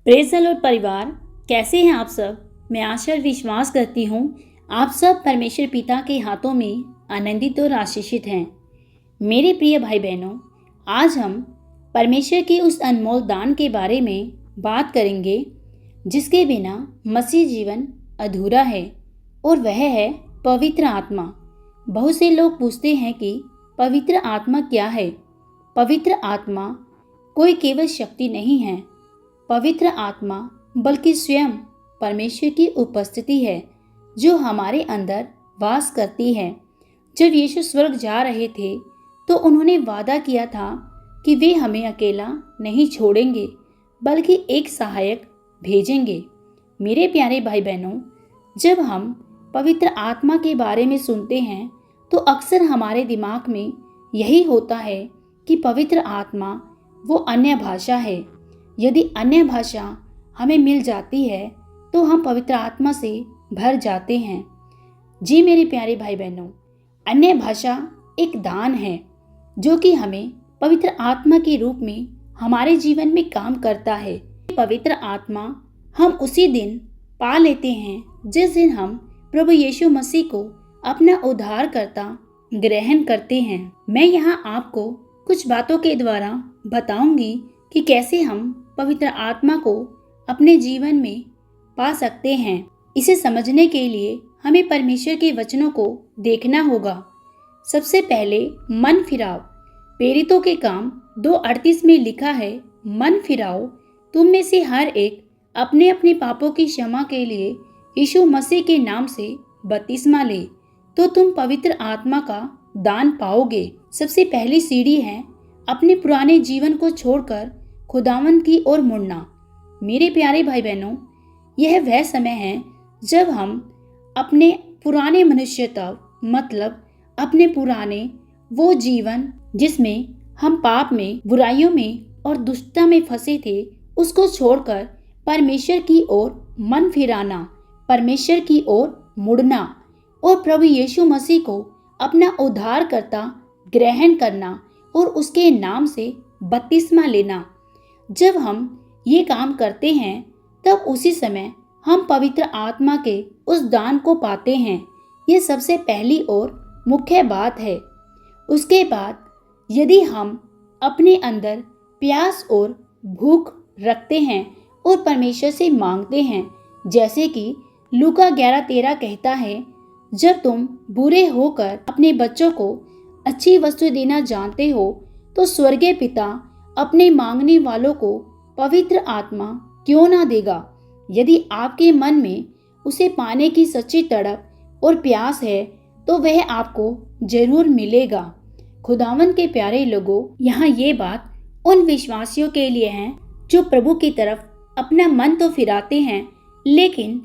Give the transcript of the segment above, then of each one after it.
Praise the Lord परिवार, कैसे हैं आप सब। मैं आशा और विश्वास करती हूँ आप सब परमेश्वर पिता के हाथों में आनंदित और आशीषित हैं। मेरे प्रिय भाई बहनों, आज हम परमेश्वर के उस अनमोल दान के बारे में बात करेंगे जिसके बिना मसीह जीवन अधूरा है, और वह है पवित्र आत्मा। बहुत से लोग पूछते हैं कि पवित्र आत्मा क्या है। पवित्र आत्मा कोई केवल शक्ति नहीं है। पवित्र आत्मा बल्कि स्वयं परमेश्वर की उपस्थिति है जो हमारे अंदर वास करती है। जब यीशु स्वर्ग जा रहे थे तो उन्होंने वादा किया था कि वे हमें अकेला नहीं छोड़ेंगे बल्कि एक सहायक भेजेंगे। मेरे प्यारे भाई बहनों, जब हम पवित्र आत्मा के बारे में सुनते हैं तो अक्सर हमारे दिमाग में यही होता है कि पवित्र आत्मा वो अन्य भाषा है। यदि अन्य भाषा हमें मिल जाती है तो हम पवित्र आत्मा से भर जाते हैं। जी मेरे प्यारे भाई बहनों, अन्य भाषा एक दान है जो कि हमें पवित्र आत्मा के रूप में हमारे जीवन में काम करता है। पवित्र आत्मा हम उसी दिन पा लेते हैं जिस दिन हम प्रभु यीशु मसीह को अपना उद्धारकर्ता ग्रहण करते हैं। मैं यहाँ आपको कुछ बातों के द्वारा बताऊंगी कि कैसे हम पवित्र आत्मा को अपने जीवन में पा सकते हैं। इसे समझने के लिए हमें परमेश्वर के वचनों को देखना होगा। सबसे पहले मन फिराओ। प्रेरितों के काम 2:38 में लिखा है, मन फिराओ, तुम में से हर एक अपने अपने पापों की क्षमा के लिए यीशु मसीह के नाम से बपतिस्मा ले, तो तुम पवित्र आत्मा का दान पाओगे। सबसे पहली सीढ़ी है अपने पुराने जीवन को छोड़कर खुदावंद की ओर मुड़ना। मेरे प्यारे भाई बहनों, यह वह समय है जब हम अपने पुराने मनुष्यत्व मतलब अपने पुराने वो जीवन जिसमें हम पाप में, बुराइयों में और दुष्टता में फंसे थे, उसको छोड़कर परमेश्वर की ओर मन फिराना, परमेश्वर की ओर मुड़ना और प्रभु यीशु मसीह को अपना उद्धारकर्ता ग्रहण करना और उसके नाम से बपतिस्मा लेना। जब हम ये काम करते हैं तब उसी समय हम पवित्र आत्मा के उस दान को पाते हैं। ये सबसे पहली और मुख्य बात है। उसके बाद यदि हम अपने अंदर प्यास और भूख रखते हैं और परमेश्वर से मांगते हैं, जैसे कि लूका 11:13 कहता है, जब तुम बुरे होकर अपने बच्चों को अच्छी वस्तु देना जानते हो तो स्वर्गीय पिता अपने मांगने वालों को पवित्र आत्मा क्यों ना देगा। यदि आपके मन में उसे पाने की सच्ची तड़प और प्यास है तो वह आपको जरूर मिलेगा। खुदावंद के प्यारे लोगों, यहाँ ये बात उन विश्वासियों के लिए है जो प्रभु की तरफ अपना मन तो फिराते हैं लेकिन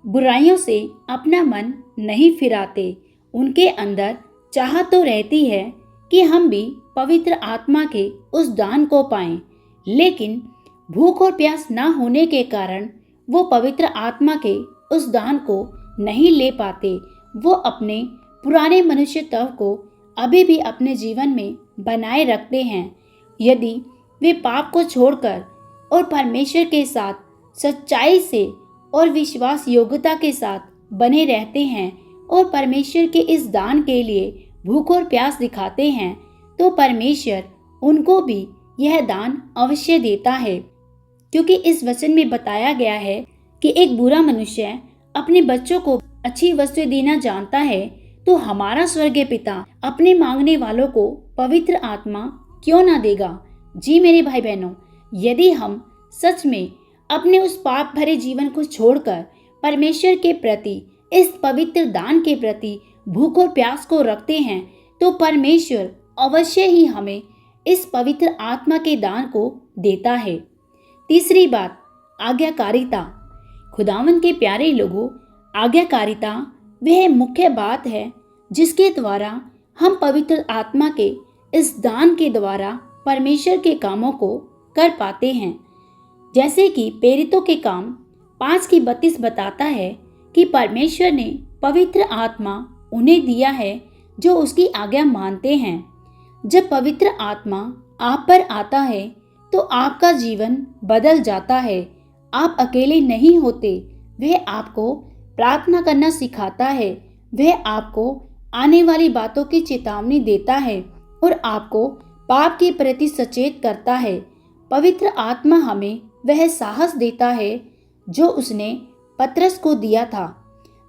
बुराइयों से अपना मन नहीं फिराते। उनके अंदर चाह तो रहती है कि हम भी पवित्र आत्मा के उस दान को पाएं, लेकिन भूख और प्यास न होने के कारण वो पवित्र आत्मा के उस दान को नहीं ले पाते। वो अपने पुराने मनुष्यत्व को अभी भी अपने जीवन में बनाए रखते हैं। यदि वे पाप को छोड़कर और परमेश्वर के साथ सच्चाई से और विश्वास योग्यता के साथ बने रहते हैं और परमेश्वर के इस दान के लिए भूख और प्यास दिखाते हैं, तो परमेश्वर उनको भी यह दान अवश्य देता है। क्योंकि इस वचन में बताया गया है कि एक बुरा मनुष्य अपने बच्चों को अच्छी वस्तु देना जानता है, तो हमारा स्वर्गीय पिता अपने मांगने वालों को पवित्र आत्मा क्यों ना देगा। जी मेरे भाई बहनों, यदि हम सच में अपने उस पाप भरे जीवन को छोड़कर परमेश्वर के प्रति, इस पवित्र दान के प्रति भूख और प्यास को रखते हैं, तो परमेश्वर अवश्य ही हमें इस पवित्र आत्मा के दान को देता है। तीसरी बात, आज्ञाकारिता। खुदावंद के प्यारे लोगों, आज्ञाकारिता वह मुख्य बात है जिसके द्वारा हम पवित्र आत्मा के इस दान के द्वारा परमेश्वर के कामों को कर पाते हैं। जैसे कि प्रेरितों के काम 5:32 बताता है कि परमेश्वर ने पवित्र आत्मा उन्हें दिया है जो उसकी आज्ञा मानते हैं। जब पवित्र आत्मा आप पर आता है तो आपका जीवन बदल जाता है। आप अकेले नहीं होते। वह आपको प्रार्थना करना सिखाता है। वह आपको आने वाली बातों की चेतावनी देता है और आपको पाप के प्रति सचेत करता है। पवित्र आत्मा हमें वह साहस देता है जो उसने पतरस को दिया था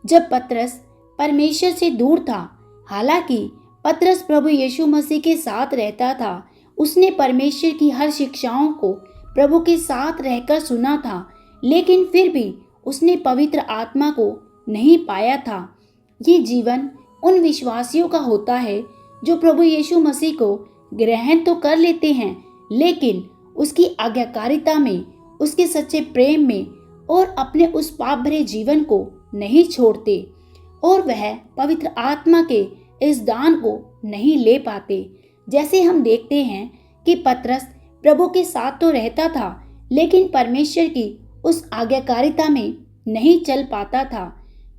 जब पतरस परमेश्वर से दूर था। हालांकि पतरस प्रभु यीशु मसीह के साथ रहता था, उसने परमेश्वर की हर शिक्षाओं को प्रभु के साथ रहकर सुना था, लेकिन फिर भी उसने पवित्र आत्मा को नहीं पाया था। ये जीवन उन विश्वासियों का होता है जो प्रभु यीशु मसीह को ग्रहण तो कर लेते हैं, लेकिन उसकी आज्ञाकारिता में, उसके सच्चे प्रेम में और अपने उस पाप भरे जीवन को नहीं छोड़ते और वह पवित्र आत्मा के इस दान को नहीं ले पाते। जैसे हम देखते हैं कि पतरस प्रभु के साथ तो रहता था, लेकिन परमेश्वर की उस आज्ञाकारिता में नहीं चल पाता था,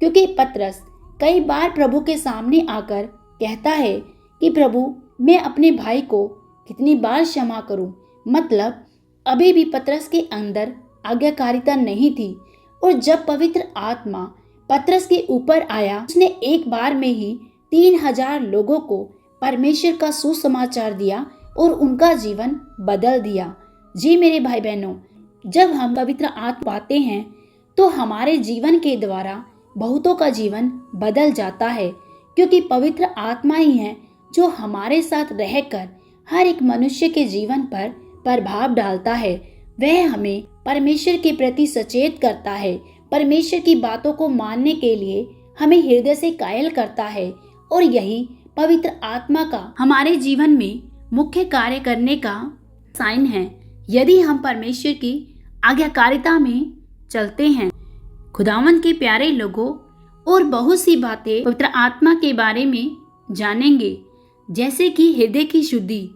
क्योंकि पतरस कई बार प्रभु के सामने आकर कहता है कि प्रभु, मैं अपने भाई को कितनी बार क्षमा करूं। मतलब अभी भी पतरस के अंदर आज्ञाकारिता नहीं थी और जब पवित्र आत्मा पतरस के ऊपर आया, उसने एक बार में ही 3000 लोगों को परमेश्वर का सुसमाचार दिया और उनका जीवन बदल दिया। जी मेरे भाई बहनों, जब हम पवित्र आत्मा पाते हैं तो हमारे जीवन के द्वारा बहुतों का जीवन बदल जाता है, क्योंकि पवित्र आत्मा ही है जो हमारे साथ रहकर हर एक मनुष्य के जीवन पर प्रभाव डालता है। वह हमें परमेश्वर के प्रति सचेत करता है, परमेश्वर की बातों को मानने के लिए हमें हृदय से कायल करता है और यही पवित्र आत्मा का हमारे जीवन में मुख्य कार्य करने का साइन है। यदि हम परमेश्वर की आज्ञाकारिता में चलते हैं। खुदावंद के प्यारे लोगों, और बहुत सी बातें पवित्र आत्मा के बारे में जानेंगे, जैसे कि हृदय की शुद्धि।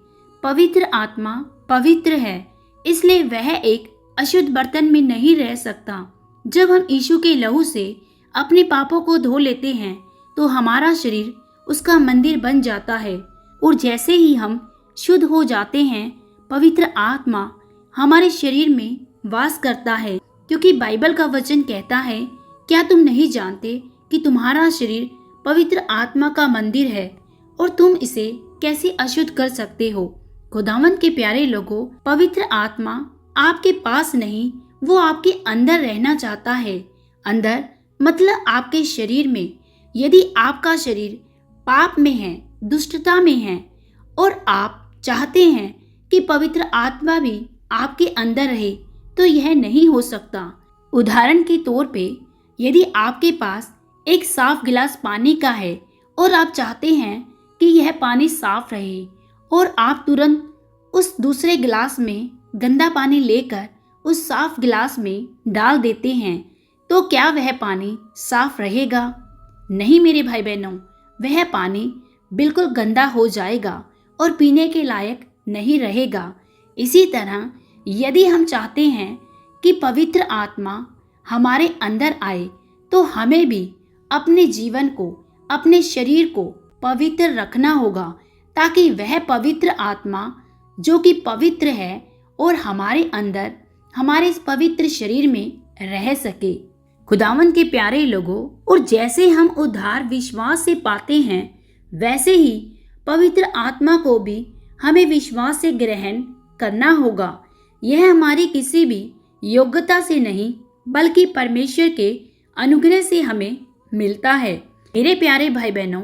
पवित्र आत्मा पवित्र है, इसलिए वह एक अशुद्ध बर्तन में नहीं रह सकता। जब हम यीशु के लहू से अपने पापों को धो लेते हैं तो हमारा शरीर उसका मंदिर बन जाता है, और जैसे ही हम शुद्ध हो जाते हैं, पवित्र आत्मा हमारे शरीर में वास करता है, क्योंकि बाइबल का वचन कहता है, क्या तुम नहीं जानते कि तुम्हारा शरीर पवित्र आत्मा का मंदिर है और तुम इसे कैसे अशुद्ध कर सकते हो। खुदावंद के प्यारे लोगों, पवित्र आत्मा आपके पास नहीं, वो आपके अंदर रहना चाहता है। अंदर मतलब आपके शरीर में। यदि आपका शरीर पाप में है, दुष्टता में है और आप चाहते हैं कि पवित्र आत्मा भी आपके अंदर रहे, तो यह नहीं हो सकता। उदाहरण के तौर पे, यदि आपके पास एक साफ गिलास पानी का है और आप चाहते हैं कि यह पानी साफ रहे और आप तुरंत उस दूसरे गिलास में गंदा पानी लेकर उस साफ गिलास में डाल देते हैं, तो क्या वह पानी साफ रहेगा? नहीं मेरे भाई बहनों, वह पानी बिल्कुल गंदा हो जाएगा और पीने के लायक नहीं रहेगा। इसी तरह यदि हम चाहते हैं कि पवित्र आत्मा हमारे अंदर आए, तो हमें भी अपने जीवन को, अपने शरीर को पवित्र रखना होगा, ताकि वह पवित्र आत्मा जो कि पवित्र है और हमारे अंदर, हमारे इस पवित्र शरीर में रह सके। खुदावंद के प्यारे लोगों, और जैसे हम उद्धार विश्वास से पाते हैं, वैसे ही पवित्र आत्मा को भी हमें विश्वास से ग्रहण करना होगा। यह हमारी किसी भी योग्यता से नहीं, बल्कि परमेश्वर के अनुग्रह से हमें मिलता है। मेरे प्यारे भाई बहनों,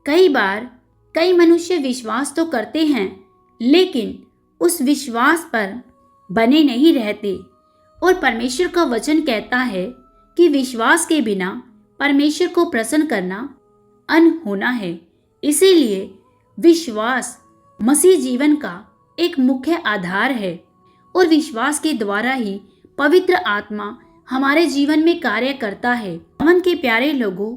कई बार कई मनुष्य विश्वास तो करते हैं, लेकिन उस विश्वास पर बने नहीं रहते, और परमेश्वर का वचन कहता है कि विश्वास के बिना परमेश्वर को प्रसन्न करना अनहोना है। इसीलिए विश्वास मसीह जीवन का एक मुख्य आधार है, और विश्वास के द्वारा ही पवित्र आत्मा हमारे जीवन में कार्य करता है। मन के प्यारे लोगों,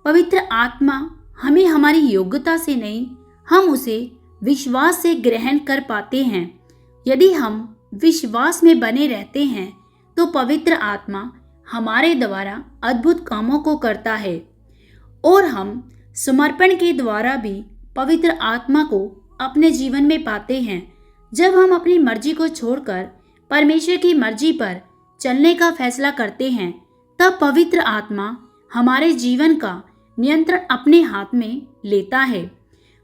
पवित्र आत्मा हमें हमारी योग्यता से नहीं, हम उसे विश्वास से ग्रहण कर पाते हैं। यदि हम विश्वास में बने रहते हैं, तो पवित्र आत्मा हमारे द्वारा अद्भुत कामों को करता है, और हम समर्पण के द्वारा भी पवित्र आत्मा को अपने जीवन में पाते हैं। जब हम अपनी मर्जी को छोड़कर परमेश्वर की मर्जी पर चलने का फैसला करते हैं, तब पवित्र आत्मा हमारे जीवन का नियंत्रण अपने हाथ में लेता है।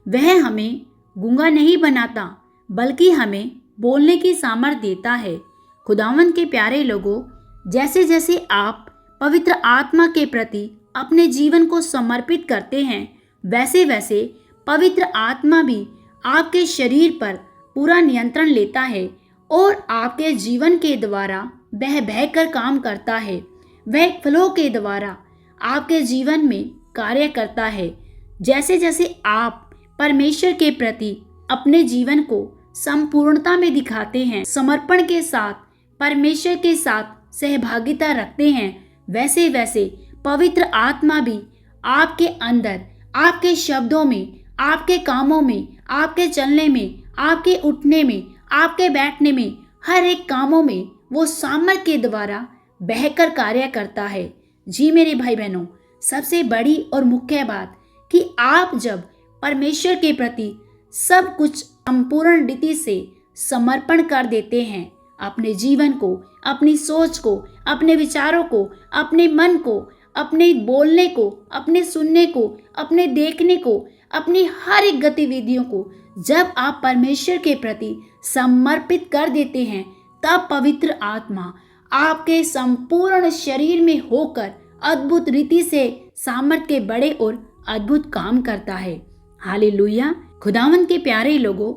वह हमें गूंगा नहीं बनाता, बल्कि हमें बोलने की सामर्थ्य देता है। खुदावन के प्यारे लोगों, जैसे जैसे आप पवित्र आत्मा के प्रति अपने जीवन को समर्पित करते हैं, वैसे वैसे पवित्र आत्मा भी आपके शरीर पर पूरा नियंत्रण लेता है और आपके जीवन के द्वारा बह बह कर काम करता है। वह फ्लो के द्वारा आपके जीवन में कार्य करता है। जैसे जैसे आप परमेश्वर के प्रति अपने जीवन को संपूर्णता में दिखाते हैं, समर्पण के साथ परमेश्वर के साथ सहभागिता रखते हैं, वैसे वैसे पवित्र आत्मा भी आपके अंदर, आपके शब्दों में, आपके कामों में, आपके चलने में, आपके उठने में, आपके बैठने में, हर एक कामों में वो सामर्थ्य के द्वारा बहकर कार्य करता है। जी मेरे भाई बहनों, सबसे बड़ी और मुख्य बात कि आप जब परमेश्वर के प्रति सब कुछ संपूर्ण रीति से समर्पण कर देते हैं, अपने जीवन को, अपनी सोच को, अपने विचारों को, अपने मन को, अपने बोलने को, अपने सुनने को, अपने देखने को, अपनी हर एक गतिविधियों को जब आप परमेश्वर के प्रति समर्पित कर देते हैं, तब पवित्र आत्मा आपके संपूर्ण शरीर में होकर अद्भुत रीति से सामर्थ्य के बड़े और अद्भुत काम करता है। हालेलुया। खुदावंद के प्यारे लोगों,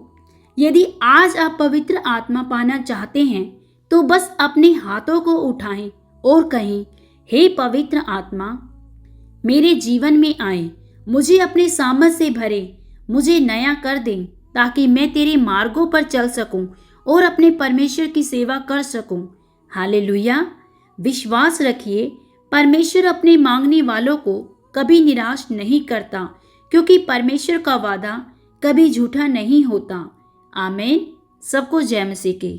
यदि आज आप पवित्र आत्मा पाना चाहते हैं तो बस अपने हाथों को उठाएं और कहें, हे पवित्र आत्मा, मेरे जीवन में आए, मुझे अपने सामर्थ से भरे, मुझे नया कर दें, ताकि मैं तेरे मार्गों पर चल सकूं और अपने परमेश्वर की सेवा कर सकूं। हालेलुया। विश्वास रखिए, परमेश्वर अपने मांगने वालों को कभी निराश नहीं करता, क्योंकि परमेश्वर का वादा कभी झूठा नहीं होता। आमीन। सबको जय मसीह की।